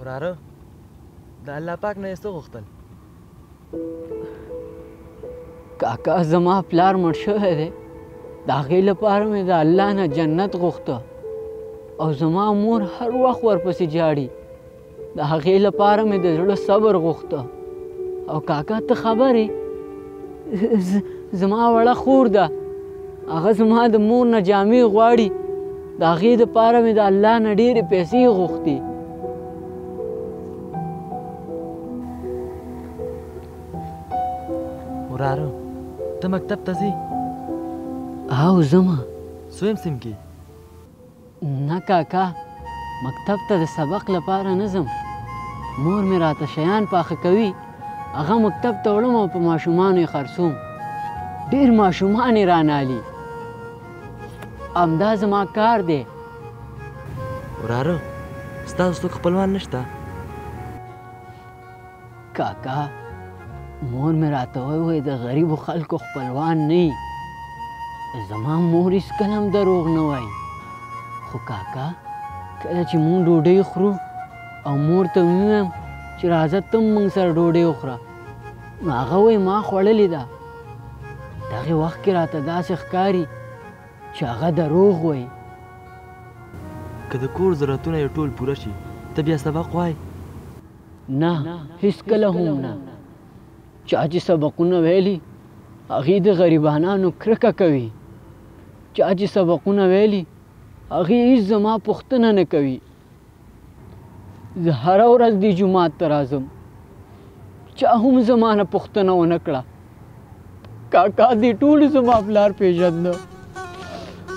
وراره د الله پاک نه یې څه غوښتل؟ کاکا زما پلار مړ شوی دی، د هغې لپاره مې د الله نه جنت غوښته او زما مور هر وخت ورپسې جاړي، د هغې لپاره مې د زړه صبر غوښته. او کاکا ته خبرې زما وړه خور ده، هغه زما د مور نه جامې غواړي، د هغې دپاره مې د الله نه ډېرې پیسې غوښتې. وراره ته مکتب ته ځې؟ او ځمه. څویم سیم کې؟ نه کاکا، مکتب ته د سبق لپاره نه ځم، مور مې راته شیان پاخه کوي، هغه مکتب ته وړم او په ماشومانو یې خرڅوم، ډېر ماشومان یې رانالي، همدا زما کار دی. وراره ستاسو څوک خپلوان نشته؟ کاکا مور مې راته وویل د غریبو خلکو خپلوان نه وي، زما مور هېڅکله هم دروغ نه وایي، خو کاکا کله چې مونږ ډوډۍ خورو او مور ته ووایم چې راځه ته هم موږ سره ډوډۍ وخوره، نو هغه وایي ما خوړلې ده، دغې وخت کې راته داسې ښکاري چې هغه دروغ وایي. که د کور ضرورتونه یې ټول پوره شي ته بیا سبق وایې؟ نه هېڅکله هم نه، چا چې سبقونه ویلي هغې د غریبانانو کرکه کوي، چا چې سبقونه ویلي هغې هېڅ زما پوښتنه نه کوي. زه هره ورځ دې جومات ته راځم، چا هم زما نه پوښتنه ونه کړه. کاکا دې ټولو زما پلار پېژنده،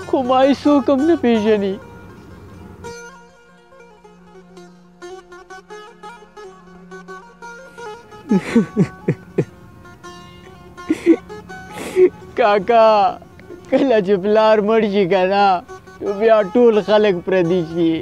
خو ما یې څوک هم نه پېژني. کاکا کله چې پلار مړ شي که نه نو بیا ټول خلک پردي شي.